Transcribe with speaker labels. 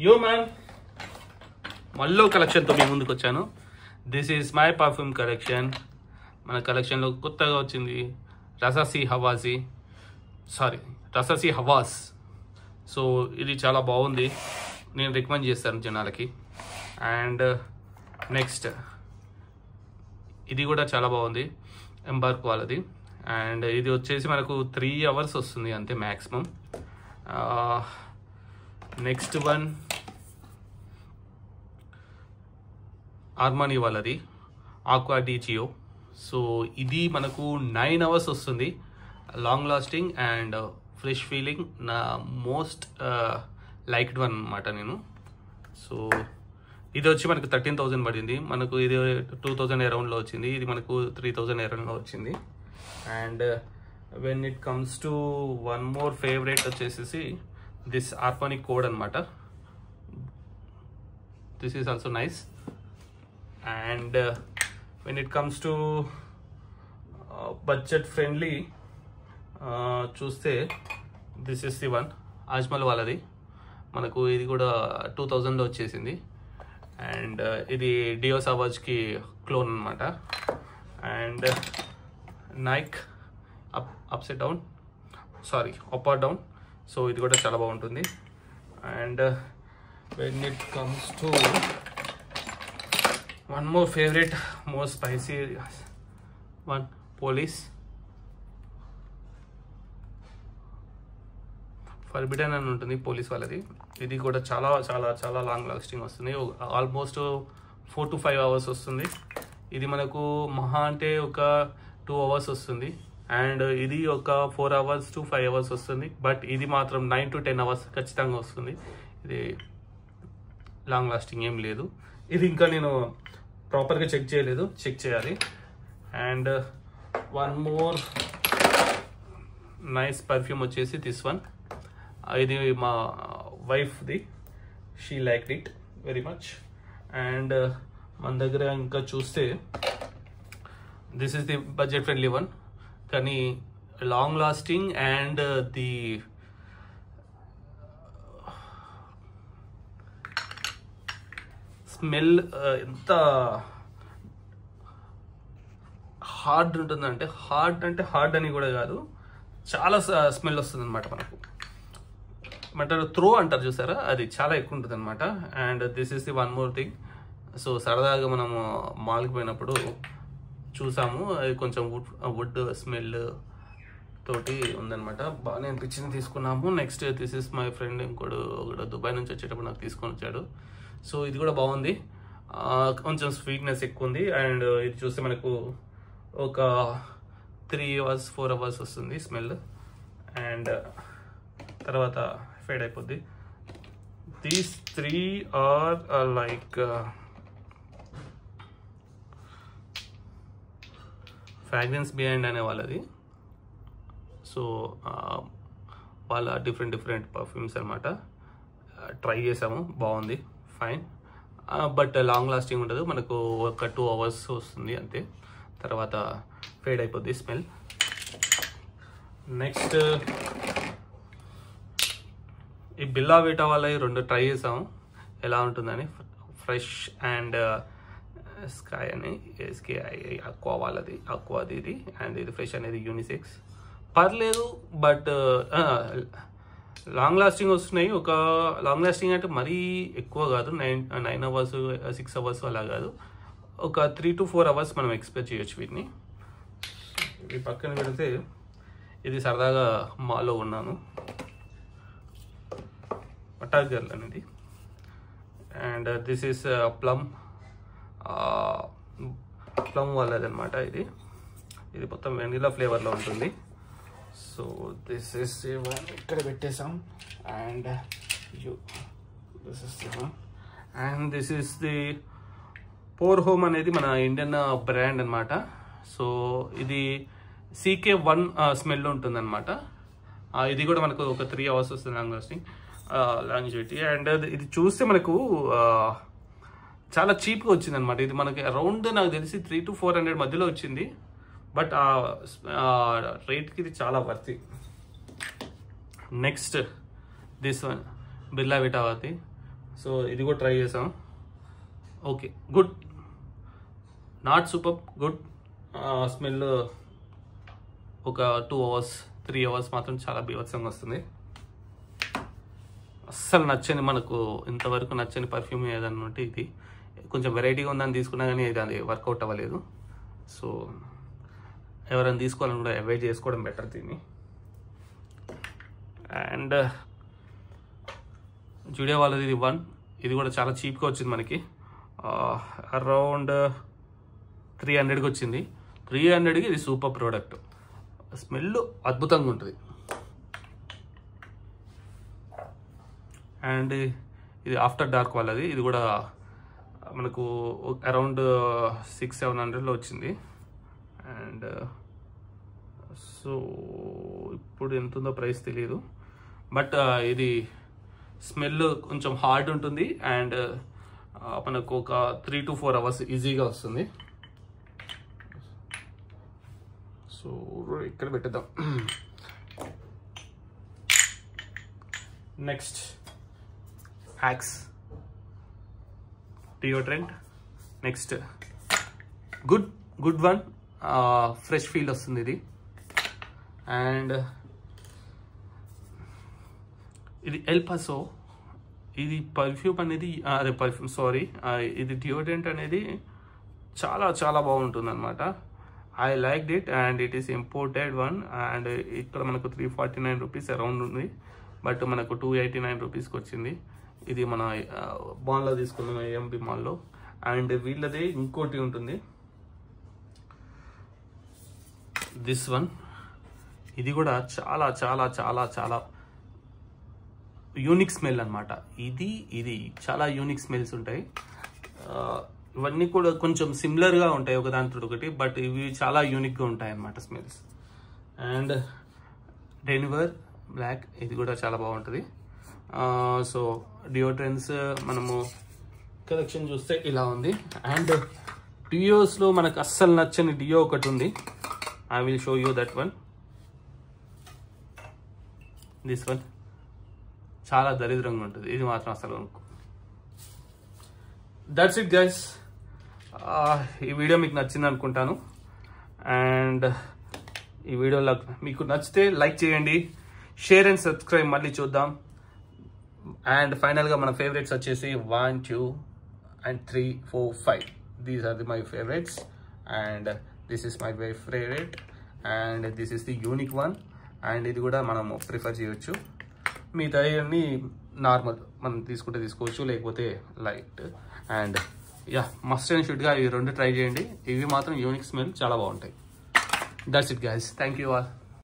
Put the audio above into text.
Speaker 1: Yo man, మళ్ళీ కలెక్షన్తో మీ ముందుకు వచ్చాను. This is my perfume collection. మన కలెక్షన్లో కొత్తగా వచ్చింది రససీ హవాస్. సో ఇది చాలా బాగుంది, నేను రికమెండ్ చేస్తాను జనాలకి. అండ్ నెక్స్ట్ ఇది కూడా చాలా బాగుంది, ఎంబార్క్ వాళ్ళది. అండ్ ఇది వచ్చేసి మనకు 3 hours వస్తుంది అంతే మ్యాక్సిమం. నెక్స్ట్ వన్ ఆర్మానీ వాళ్ళది ఆక్వా డి జియో. సో ఇది మనకు 9 hours వస్తుంది, long lasting and fresh feeling. నా మోస్ట్ లైక్డ్ వన్ అనమాట నేను. సో ఇది వచ్చి మనకు 13,000 పడింది. మనకు ఇది 2,000 అరౌండ్లో వచ్చింది, ఇది మనకు 3,000 అరౌండ్లో వచ్చింది. And when it comes to one more favourite వచ్చేసి దిస్ ఆర్పానిక్ కోడ్ అనమాట. This is also nice. And when it comes to budget friendly చూస్తే this is the one Ajmal వాళ్ళది. మనకు ఇది కూడా 2,000లో వచ్చేసింది. అండ్ ఇది డియో సావాజ్కి క్లోన్ అనమాట. And Nike up or down. So ఇది కూడా చాలా బాగుంటుంది. And when it comes to one more favourite, more spicy one, police forbidden అని ఉంటుంది పోలీస్ వాళ్ళది. ఇది కూడా చాలా చాలా చాలా లాంగ్ లాస్టింగ్ వస్తుంది, ఆల్మోస్ట్ 4 to 5 hours వస్తుంది. ఇది మనకు మహా అంటే ఒక 2 hours వస్తుంది. అండ్ ఇది ఒక 4 hours to 5 hours వస్తుంది. బట్ ఇది మాత్రం 9 to 10 hours ఖచ్చితంగా వస్తుంది. ఇది లాంగ్ లాస్టింగ్ ఏం లేదు. ఇది ఇంకా నేను ప్రాపర్గా చెక్ చేయలేదు, చెక్ చేయాలి. And one more nice perfume వచ్చేసి దిస్ వన్. ఇది మా వైఫ్ది, she liked it very much. And మన దగ్గర ఇంకా చూస్తే this is the budget friendly one, కానీ long lasting and the smell ఎంత హార్డ్ ఉంటుందంటే, హార్డ్ అని కూడా కాదు, చాలా స్మెల్ వస్తుంది అనమాట. మనకు ఏమంటారు, త్రో అంటారు చూసారా, అది చాలా ఎక్కువ ఉంటుంది అనమాట. And this is the one more thing. So సరదాగా మనము మాల్కి పోయినప్పుడు చూసాము, అది కొంచెం వుడ్ స్మెల్ తోటి ఉందన్నమాట. బాగానే అనిపించింది, తీసుకున్నాము. Next this is my friend, ఇంకోడు దుబాయ్ నుంచి వచ్చేటప్పుడు నాకు తీసుకొని వచ్చాడు. సో ఇది కూడా బాగుంది, కొంచెం స్వీట్నెస్ ఎక్కువ ఉంది. అండ్ ఇది చూస్తే మనకు ఒక 3 hours 4 hours వస్తుంది స్మెల్. అండ్ తర్వాత ఫేడ్ అయిపోద్ది. These 3 are like fragrance behind అనే వాళ్ళది. సో వాళ్ళ డిఫరెంట్ పర్ఫ్యూమ్స్ అనమాట. ట్రై చేసాము, బాగుంది, ఫైన్. బట్ లాంగ్ లాస్టింగ్ ఉండదు, మనకు ఒక 2 hours వస్తుంది అంతే, తర్వాత ఫేడ్ అయిపోద్ది స్మెల్. నెక్స్ట్ ఈ బిల్లా వీటా వాళ్ళ 2 ట్రై చేసాము, ఎలా ఉంటుందని. ఫ్రెష్ అండ్ స్కై అని SKI అక్వా వాళ్ళది, అక్వాది ఇది. అండ్ ఇది ఫ్రెష్ అనేది యూనిసెక్స్, పర్లేదు. బట్ లాంగ్ లాస్టింగ్ వస్తున్నాయి. ఒక లాంగ్ లాస్టింగ్ అంటే మరీ ఎక్కువ కాదు, 9 hours 6 hours అలా కాదు, ఒక 3 to 4 hours మనం ఎక్స్పెక్ట్ చేయొచ్చు వీటిని. ఇవి పక్కన పెడితే ఇది సరదాగా మాలో ఉన్నాను, పటాక్ గర్ల్ అనేది. అండ్ దిస్ ఈస్ ప్లమ్ వాళ్ళది అనమాట. ఇది మొత్తం వెనిలా ఫ్లేవర్లో ఉంటుంది. సో దిస్ ఇస్ ఇక్కడ పెట్టేసాం. And this is the one. And this is the pour homme అనేది మన ఇండియన్ బ్రాండ్ అనమాట. సో ఇది CK1 స్మెల్ ఉంటుంది అనమాట. ఇది కూడా మనకు ఒక 3 hours వస్తుంది లాంగ్ లాస్టింగ్, లాంజివిటీ. అండ్ ఇది చూస్తే మనకు చాలా చీప్గా వచ్చింది అనమాట. ఇది మనకి అరౌండ్ నాకు తెలిసి 300 to 400 మధ్యలో వచ్చింది. బట్ రేట్కి ఇది చాలా worthy. Next this one Birla వీటా వాది. సో ఇది కూడా ట్రై చేసాం. Okay, good, not super good. Smell ఒక 2 hours 3 hours మాత్రం చాలా బీభత్సంగా వస్తుంది. అస్సలు నచ్చని, మనకు ఇంతవరకు నచ్చని పర్ఫ్యూమ్ ఏదన్నా ఉంటే ఇది. కొంచెం వెరైటీగా ఉందని తీసుకున్నా కానీ అది వర్కౌట్ అవ్వలేదు. సో ఎవరైనా తీసుకోవాలని కూడా అవాయిడ్ చేసుకోవడం బెటర్ దీన్ని. అండ్ జూడియో వాళ్ళది ఇది 1. ఇది కూడా చాలా చీప్గా వచ్చింది మనకి. అరౌండ్ 300కి వచ్చింది. 300కి ఇది సూపర్ ప్రోడక్ట్. స్మెల్ అద్భుతంగా ఉంటుంది. అండ్ ఇది ఆఫ్టర్ డార్క్ వాళ్ళది. ఇది కూడా మనకు అరౌండ్ 600-700లో వచ్చింది. అండ్ సో ఇప్పుడు ఎంత ఉందో ప్రైస్ తెలియదు. బట్ ఇది స్మెల్ కొంచెం హార్డ్ ఉంటుంది. అండ్ మనకు ఒక 3 to 4 hours ఈజీగా వస్తుంది. సో ఇక్కడ పెట్టేద్దాం. Next Axe deodorant. Next good one, fresh feel వస్తుంది ఇది. అండ్ ఇది ఎల్ పాసో. ఇది పర్ఫ్యూమ్ అనేది అదే పర్ఫ్యూమ్ సారీ ఇది డియోడ్రెంట్ అనేది చాలా చాలా బాగుంటుంది అనమాట. I like it. And it is imported one. And ఇక్కడ మనకు 349 రూపీస్ అరౌండ్ ఉంది. బట్ మనకు 289 రూపీస్కి వచ్చింది. ఇది మన మాల్లో తీసుకున్నాం, ఏఎంబి మాల్లో. అండ్ వీళ్ళదే ఇంకోటి ఉంటుంది, దిస్ వన్. ఇది కూడా చాలా చాలా చాలా చాలా యూనిక్ స్మెల్ అనమాట. ఇది చాలా యూనిక్ స్మెల్స్ ఉంటాయి. ఇవన్నీ కూడా కొంచెం సిమిలర్గా ఉంటాయి ఒకదానితో ఒకటి, బట్ ఇవి చాలా యూనిక్గా ఉంటాయి అన్నమాట స్మెల్స్. అండ్ డెనివర్ బ్లాక్, ఇది కూడా చాలా బాగుంటుంది. సో డియోడ్రెంట్స్ మనము కలెక్షన్ చూస్తే ఇలా ఉంది. అండ్ డియోస్లో మనకు అస్సలు నచ్చని డియో ఒకటి ఉంది. I will show you that one. This one చాలా దరిద్రంగా ఉంటుంది. ఇది మాత్రం అసలు దట్స్ ఇట్ గైస్. ఈ వీడియో మీకు నచ్చింది అనుకుంటాను. అండ్ ఈ వీడియోలో మీకు నచ్చితే లైక్ చేయండి, షేర్ అండ్ సబ్స్క్రైబ్. మళ్ళీ చూద్దాం. అండ్ ఫైనల్గా మన ఫేవరెట్స్ వచ్చేసి 1, 2 and 3, 4, 5. These are my favorites. And this is my very favorite. And this is the unique one. And ఇది కూడా మనం ప్రిఫర్ చేయొచ్చు. మిగతా అన్ని నార్మల్ మనం తీసుకుంటే తీసుకోవచ్చు, లేకపోతే light. And yeah, must and షుడ్గా ఇవి 2 ట్రై చేయండి. ఇవి మాత్రం యూనిక్ స్మెల్ చాలా బాగుంటాయి. That's it guys. Thank you all.